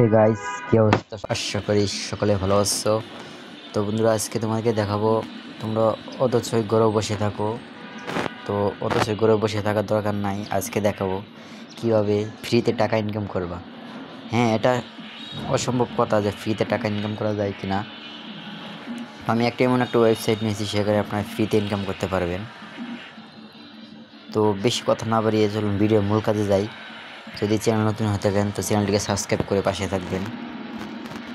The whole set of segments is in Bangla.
এই গাইস, কি অবস্থা? আশা করি সকলে ভালো আছো। তো বন্ধুরা, আজকে তোমাকে দেখাবো, তোমরা অথচই ঘরে বসে থাকো। তো অথচই ঘরে বসে থাকার দরকার নাই। আজকে দেখাবো কিভাবে ফ্রিতে টাকা ইনকাম করবা। হ্যাঁ, এটা অসম্ভব কথা যে ফ্রিতে টাকা ইনকাম করা যায় কিনা। আমি এমন একটা ওয়েবসাইট নিয়েছি, সেখানে আপনারা ফ্রিতে ইনকাম করতে পারবেন। তো বেশি কথা না বাড়িয়ে চলুন ভিডিও মূল কাজে যাই। যদি চ্যানেল নতুন হয়ে থাকেন তো চ্যানেলটিকে সাবস্ক্রাইব করে পাশে থাকবেন।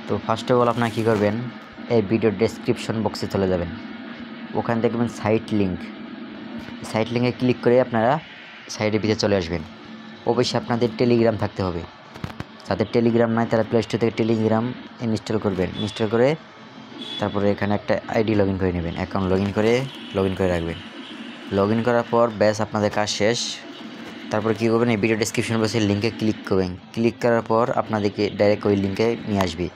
তো ফার্স্ট অফ অল আপনারা কী করবেন, এই ভিডিওর ডেসক্রিপশন বক্সে চলে যাবেন। ওখানে দেখবেন সাইট লিঙ্কে ক্লিক করে আপনারা সাইটের ভিতরে চলে আসবেন। অবশ্যই আপনাদের টেলিগ্রাম থাকতে হবে। যাদের টেলিগ্রাম নাই তারা প্লে স্টোর থেকে টেলিগ্রাম ইনস্টল করবেন। ইনস্টল করে তারপরে এখানে একটা আইডি লগ ইন করে নেবেন। অ্যাকাউন্ট লগ ইন করে রাখবেন। লগ ইন করার পর ব্যাস আপনাদের কাজ শেষ। তারপর কী করবেন, এই ভিডিও ডেসক্রিপশন বক্সে লিঙ্কে ক্লিক করবেন। ক্লিক করার পর আপনাদেরকে ডাইরেক্ট ওই লিঙ্কে নিয়ে আসবে।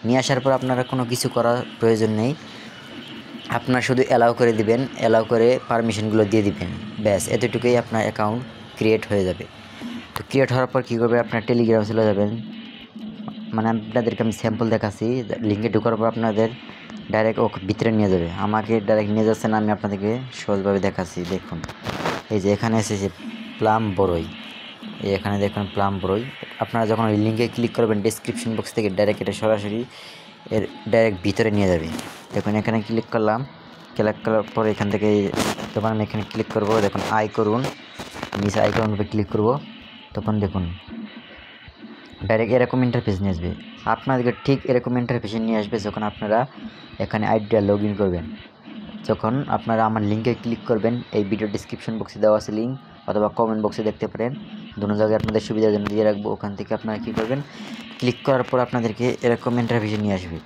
নিয়ে আসার পর আপনারা কোনো কিছু করার প্রয়োজন নেই। আপনার শুধু অ্যালাউ করে দিবেন, অ্যালাউ করে পারমিশনগুলো দিয়ে দিবেন। ব্যাস এতটুকুই আপনার অ্যাকাউন্ট ক্রিয়েট হয়ে যাবে। তো ক্রিয়েট হওয়ার পর কী করবে, আপনার টেলিগ্রামে চলে যাবেন। মানে আপনাদেরকে আমি স্যাম্পল দেখাচ্ছি। লিঙ্কে ঢোকার পর আপনাদের ডাইরেক্ট ও ভিতরে নিয়ে যাবে। আমাকে ডাইরেক্ট নিয়ে যাচ্ছে না, আমি আপনাদেরকে সহজভাবে দেখাচ্ছি। দেখুন, এই যে এখানে এসেছে প্লাম বড়ই। এখানে দেখুন প্লাম বড়ই। আপনারা যখন ওই লিঙ্কে ক্লিক করবেন ডেসক্রিপশন বক্স থেকে ডাইরেক্ট এটা সরাসরি এর ডাইরেক্ট ভিতরে নিয়ে যাবে। দেখুন এখানে ক্লিক করলাম। ক্লিক করার পর এখান থেকে তখন আমি এখানে ক্লিক করব। দেখুন আই করুন, নিচে আই করুন উপরে ক্লিক করব। তখন দেখুন ডাইরেক্ট এরকম ইন্টারফেস নিয়ে আসবে। আপনাদেরকে ঠিক এরকম ইন্টারফেসে নিয়ে আসবে যখন আপনারা এখানে আইডিটা লগ ইন করবেন। যখন আপনারা আমার লিঙ্কে ক্লিক করবেন, এই ভিডিও ডিসক্রিপশন বক্সে দেওয়া আছে লিঙ্ক, অথবা কমেন্ট বক্সে দেখতে পারেন। দুটো জায়গায় আপনাদের সুবিধার জন্য দিয়ে রাখবো। ওখান থেকে আপনারা কী করবেন, ক্লিক করার পর আপনাদেরকে এরকম ইন্টারফেসে নিয়ে আসবে।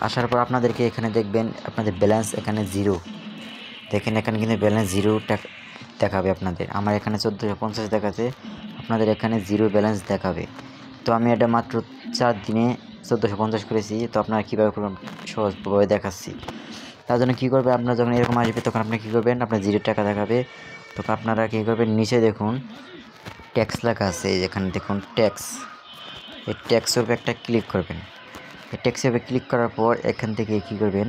আসার পর আপনাদেরকে এখানে দেখবেন আপনাদের ব্যালেন্স এখানে জিরো। দেখেন এখানে কিন্তু ব্যালেন্স জিরো দেখাবে আপনাদের। আমার এখানে 1450 দেখাচ্ছে, আপনাদের এখানে জিরো ব্যালেন্স দেখাবে। তো আমি এটা মাত্র 4 দিনে 1450 করেছি। তো আপনারা কীভাবে করবেন সহজভাবে দেখাচ্ছি। তার জন্য কী করবে, আপনারা যখন এরকম আসবে তখন আপনি কী করবেন, আপনার জিরো টাকা দেখাবে। তখন আপনারা কী করবেন, নিচে দেখুন ট্যাক্স লেখা আছে। এখানে দেখুন ট্যাক্স, এই ট্যাক্সের উপর একটা ক্লিক করবেন। এই ট্যাক্সের উপরে ক্লিক করার পর এখান থেকে কী করবেন,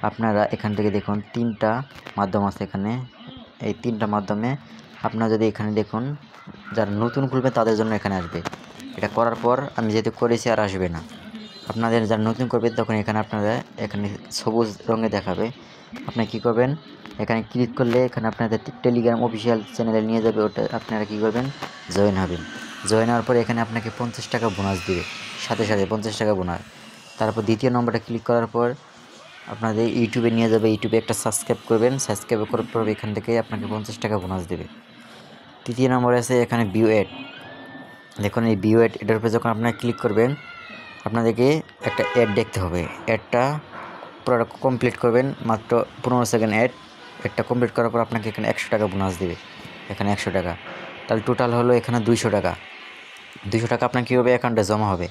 আপনারা এখান থেকে দেখুন 3টা মাধ্যম আছে এখানে। এই 3টা মাধ্যমে আপনারা যদি এখানে দেখুন, যারা নতুন খুলবে তাদের জন্য এখানে আসবে। এটা করার পর আমি যেহেতু করেছি আর আসবে না। আপনাদের যারা নতুন করবে তখন এখানে আপনারা এখানে সবুজ রঙে দেখাবে। আপনি কী করবেন, এখানে ক্লিক করলে এখানে আপনাদের টেলিগ্রাম অফিসিয়াল চ্যানেলে নিয়ে যাবে। ওটা আপনারা কী করবেন, জয়েন হবেন। জয়েন হওয়ার পরে এখানে আপনাকে 50 টাকা বোনাস দিবে, সাথে সাথে 50 টাকা বোনাস। তারপর দ্বিতীয় নম্বরটা ক্লিক করার পর আপনাদের ইউটিউবে নিয়ে যাবে। ইউটিউবে একটা সাবস্ক্রাইব করবেন। সাবস্ক্রাইব করার পর এখান থেকে আপনাকে 50 টাকা বোনাস দেবে। তৃতীয় নম্বরে আছে এখানে ভিউ অ্যাড। দেখুন এই ভিউ অ্যাড, এটার উপরে যখন আপনারা ক্লিক করবেন আপনাদেরকে একটা অ্যাড দেখতে হবে। অ্যাডটা পুরোটা কমপ্লিট করবেন, মাত্র 15 সেকেন্ড অ্যাডটা কমপ্লিট করার পর আপনাকে এখানে 100 টাকা বোনাস দেবে। এখানে 100 টাকা, তাহলে টোটাল হলো এখানে 200 টাকা। 200 টাকা আপনার কী হবে, অ্যাকাউন্টে জমা হবে।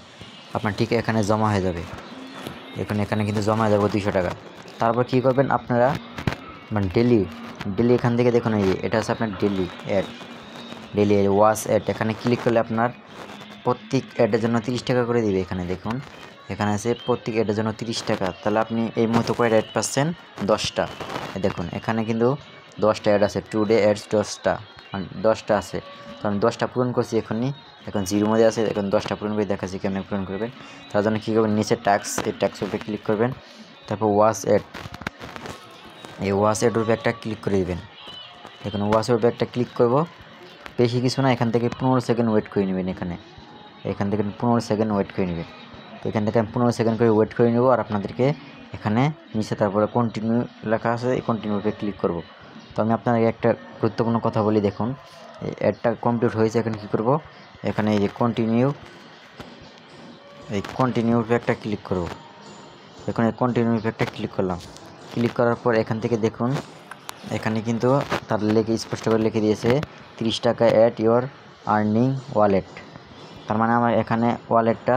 আপনার ঠিক এখানে জমা হয়ে যাবে। এখানে কিন্তু জমা হয়ে যাবে 200 টাকা। তারপর কী করবেন আপনারা, মানে ডেলি এখান থেকে দেখুন, এই এটা হচ্ছে আপনার daily ad, daily watch ad. এখানে ক্লিক করলে আপনার প্রত্যেক অ্যাডের জন্য 30 টাকা করে দিবে। এখানে দেখুন, এখানে আছে প্রত্যেক অ্যাডের জন্য 30 টাকা। তাহলে আপনি এই মুহূর্তে করে অ্যাড পাচ্ছেন 10টা। দেখুন এখানে কিন্তু 10টা অ্যাড আছে, টুডে অ্যাডস 10টা, মানে 10টা আছে। তো আমি 10টা পূরণ করছি এখনই। এখন জিরোর মধ্যে আছে, এখন 10টা পূরণ করে দেখাচ্ছি কেমন পূরণ করবেন। তার জন্য কী করবেন, নিচে ট্যাক্স, এই ট্যাক্সের উপরে ক্লিক করবেন। তারপর ওয়াচ অ্যাড, এই ওয়াচ অ্যাডের উপরে একটা ক্লিক করে দেবেন। দেখুন ওয়াচের উপরে একটা ক্লিক করব, বেশি কিছু না, এখান থেকে 15 সেকেন্ড ওয়েট করে নেবেন। এখান থেকে 15 সেকেন্ড ওয়েট করে নেবেন। তো এখান থেকে আমি 15 সেকেন্ড করে ওয়েট করে নেব। আর আপনাদেরকে এখানে নিচে তারপরে কন্টিনিউ লেখা আছে, এই কন্টিনিউতে ক্লিক করব। তো আমি আপনাদেরকে একটা গুরুত্বপূর্ণ কথা বলি। দেখুন এই অ্যাডটা কমপ্লিট হয়েছে। এখন কী করব, এখানে এই যে কন্টিনিউতে একটা ক্লিক করব। এখন এই কন্টিনিউতে একটা ক্লিক করলাম। ক্লিক করার পর এখান থেকে দেখুন, এখানে কিন্তু তার স্পষ্ট করে লিখে দিয়েছে 30 টাকা অ্যাট ইওর আর্নিং ওয়ালেট। তার মানে আমার এখানে ওয়ালেটটা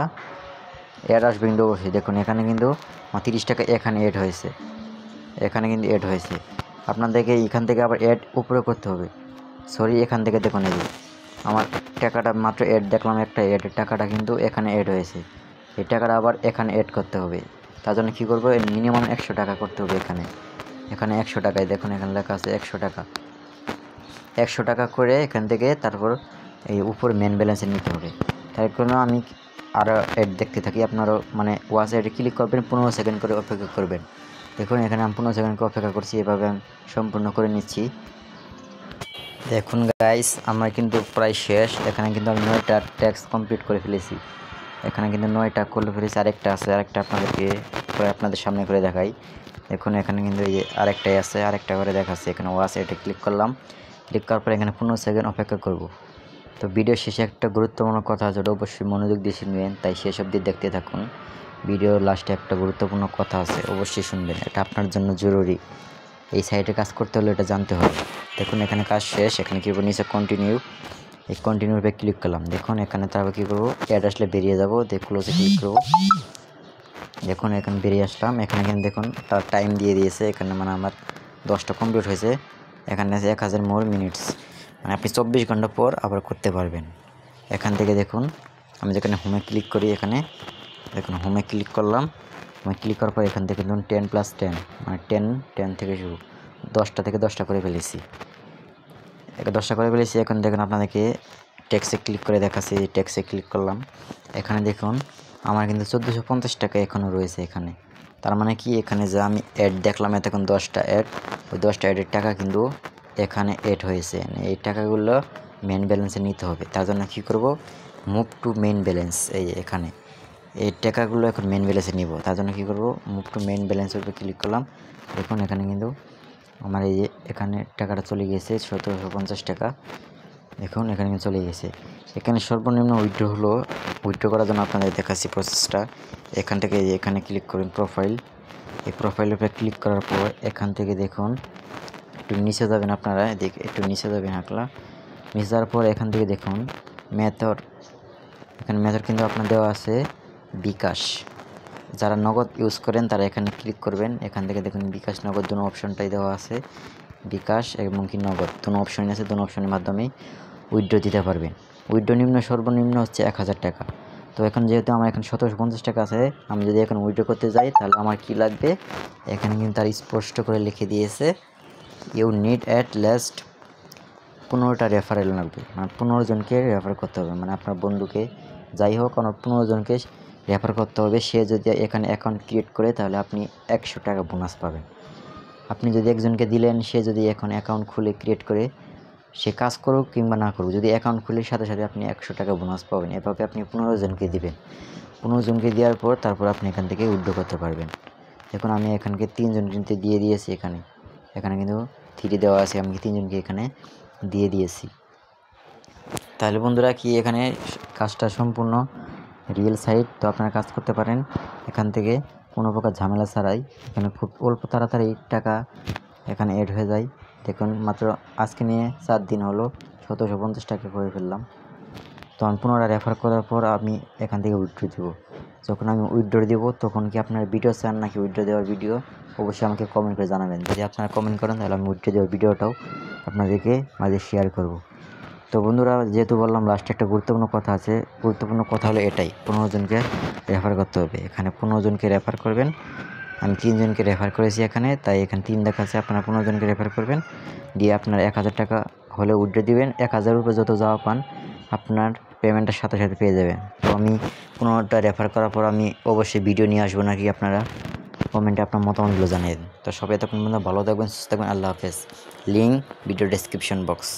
অ্যাড আসবে কিন্তু অবশ্যই। দেখুন এখানে কিন্তু আমার 30 টাকা এখানে অ্যাড হয়েছে, এখানে কিন্তু অ্যাড হয়েছে। আপনাদেরকে এখান থেকে আবার অ্যাড উপরে করতে হবে। এখান থেকে দেখুন, এই যে আমার টাকাটা মাত্র অ্যাড দেখলাম, একটা অ্যাডের টাকাটা কিন্তু এখানে অ্যাড হয়েছে। এই টাকাটা আবার এখানে অ্যাড করতে হবে। তার জন্য কী করবো, মিনিমাম 100 টাকা করতে হবে। এখানে 100 টাকায় দেখুন, এখানে লেখা আছে 100 টাকা। 100 টাকা করে এখান থেকে তারপর এই উপর মেন ব্যালেন্সে নিতে হবে। তার জন্য আমি আরও অ্যাড দেখতে থাকি। আপনারও মানে ওয়াচ অ্যাডে ক্লিক করবেন, 15 সেকেন্ড করে অপেক্ষা করবেন। দেখুন এখানে আমি 15 সেকেন্ড করে অপেক্ষা করছি, এভাবে আমি সম্পূর্ণ করে নিচ্ছি। দেখুন গাইস, আমার কিন্তু প্রায় শেষ। এখানে কিন্তু আমি 9টা ট্যাক্স কমপ্লিট করে ফেলেছি। এখানে কিন্তু 9টা করে ফেলেছি, আরেকটা আছে, আরেকটা আপনাদের সামনে করে দেখাই। দেখুন এখানে কিন্তু এই যে আরেকটাই আছে, আরেকটা করে দেখাচ্ছে। এখানে ওয়াচ এটা ক্লিক করলাম, ক্লিক করার পর এখানে 15 সেকেন্ড অপেক্ষা করব। তো ভিডিও শেষে একটা গুরুত্বপূর্ণ কথা আছে, ওটা অবশ্যই মনোযোগ দিয়ে শুনবেন, তাই শেষ অবধি দেখতে থাকুন। ভিডিওর লাস্টে একটা গুরুত্বপূর্ণ কথা আছে, অবশ্যই শুনবেন, এটা আপনার জন্য জরুরি। এই সাইটে কাজ করতে হলে এটা জানতে হবে। দেখুন এখানে কাজ শেষ। এখানে কী করবো, নিচে কন্টিনিউ, এই কন্টিনিউতে ক্লিক করলাম। দেখুন এখানে তারপর কী করবো, অ্যাড আসলে বেরিয়ে যাবো, ক্লোজে ক্লিক করবো। দেখুন এখানে বেরিয়ে আসলাম। এখানে কিন্তু দেখুন তার টাইম দিয়ে দিয়েছে, এখানে মানে আমার 10টা কমপ্লিট হয়েছে। এখানে আছে 1000 মোর মিনিটস, মানে আপনি 24 ঘন্টা পর আবার করতে পারবেন। এখান থেকে দেখুন আমি যেখানে হোমে ক্লিক করি, এখানে দেখুন হোমে ক্লিক করলাম। হোমে ক্লিক করার পর এখান থেকে ধরুন 10+10 মানে 10 থেকে শুরু, 10টা থেকে 10টা করে ফেলেছি। 10টা করে ফেলেছি। এখন দেখুন আপনাদেরকে ট্যাক্সে ক্লিক করে দেখাচ্ছি। ট্যাক্সে ক্লিক করলাম। এখানে দেখুন আমার কিন্তু 1450 টাকা এখনও রয়েছে এখানে। তার মানে কি, এখানে যে আমি অ্যাড দেখলাম এতক্ষণ 10টা অ্যাড, ওই 10টা অ্যাডের টাকা কিন্তু এখানে অ্যাড হয়েছে। এই টাকাগুলো মেন ব্যালেন্সে নিতে হবে। তার জন্য কী করব, মুভ টু মেন ব্যালেন্স, এই এখানে এই টাকাগুলো এখন মেন ব্যালেন্সে নিব। তার জন্য কী করব, মুভ টু মেন ব্যালেন্সের উপরে ক্লিক করলাম। দেখুন এখানে কিন্তু আমার এই যে এখানে টাকাটা চলে গেছে 1750 টাকা। দেখুন এখানে কিন্তু চলে গেছে। এখানে সর্বনিম্ন উইথড্র হলো। উইথড্র করার জন্য আপনাদের দেখাচ্ছি প্রসেসটা। এখান থেকে এখানে ক্লিক করুন প্রোফাইল। এই প্রোফাইলের উপরে ক্লিক করার পর এখান থেকে দেখুন একটু নিচে যাবেন, আপনারা একটু নিচে যাবেন, নিচে যাওয়ার পর এখান থেকে দেখুন মেথড। এখানে মেথড কিন্তু আপনার দেওয়া আছে বিকাশ। যারা নগদ ইউজ করেন তারা এখানে ক্লিক করবেন। এখান থেকে দেখুন বিকাশ নগদ দুটো অপশনটাই দেওয়া আছে, বিকাশ এবং কি নগদ দুটো অপশনই আছে। দুটো অপশনের মাধ্যমেই উইথড্র দিতে পারবেন। উইথড্র সর্বনিম্ন হচ্ছে 1000 টাকা। তো এখন যেহেতু আমার এখন 1750 টাকা আছে, আমি যদি এখন উইথড্র করতে যাই তাহলে আমার কি লাগবে, এখানে কিন্তু তার স্পষ্ট করে লিখে দিয়েছে ইউ নিড অ্যাট লাস্ট 15টা রেফারেল লাগবে, মানে 15 জনকে রেফার করতে হবে। মানে আপনার বন্ধুকে যাই হোক, আমার 15 জনকে রেফার করতে হবে। সে যদি এখানে অ্যাকাউন্ট ক্রিয়েট করে তাহলে আপনি 100 টাকা বোনাস পাবেন। আপনি যদি একজনকে দিলেন, সে যদি এখন অ্যাকাউন্ট খুলে ক্রিয়েট করে, সে কাজ করুক কিংবা না করুক, যদি অ্যাকাউন্ট খুলে সাথে সাথে আপনি 100 টাকা বোনাস পাবেন। এভাবে আপনি 15 জনকে দিবেন। 15 জনকে দেওয়ার পর তারপর আপনি এখান থেকে উইথড্র করতে পারবেন। দেখুন আমি এখানকে 3 জন কিন্তু দিয়ে দিয়েছি। এখানে কিন্তু 3 দেওয়া আছে, আমি 3 জনকে এখানে দিয়ে দিয়েছি। তাহলে বন্ধুরা কি, এখানে কাজটা সম্পূর্ণ রিয়েল সাইট, তো আপনারা কাজ করতে পারেন এখান থেকে কোনো প্রকার ঝামেলা ছাড়াই। এখানে খুব অল্প তাড়াতাড়ি টাকা এখানে অ্যাড হয়ে যায়। দেখুন মাত্র আজকে নিয়ে 4 দিন হলো 1750 টাকা করে ফেললাম। তো আমি পুনরায় রেফার করার পর আমি এখান থেকে উইথড্র দেবো। যখন আমি উইথড্র দেবো তখন কি আপনার ভিডিও চান নাকি উইথড্র দেওয়ার ভিডিও, অবশ্যই আমাকে কমেন্ট করে জানাবেন। যদি আপনারা কমেন্ট করেন তাহলে আমি উইথড্র দেওয়ার ভিডিওটাও আপনাদেরকে মাঝে শেয়ার করব। তো বন্ধুরা, যেহেতু বললাম লাস্টে একটা গুরুত্বপূর্ণ কথা আছে, গুরুত্বপূর্ণ কথা হলো এটাই, 15 জনকে রেফার করতে হবে। এখানে 15 জনকে রেফার করবেন। আমি 3 জনকে রেফার করেছি এখানে, তাই এখানে 3 দেখাচ্ছে। আপনারা 15 জনকে রেফার করবেন, দিয়ে আপনার 1000 টাকা হলে উইথড্র দিবেন। 1000 উপরে যত যাওয়া পান আপনার পেমেন্টের সাথে সাথে পেয়ে যাবেন। তো আমি 15টা রেফার করার পর আমি অবশ্যই ভিডিও নিয়ে আসবো নাকি, আপনারা কমেন্টে আপনার মতামতগুলো জানিয়ে দিন। তো সবাই তখন ভালো থাকবেন, সুস্থ থাকবেন। আল্লাহ হাফেজ। Link video description box.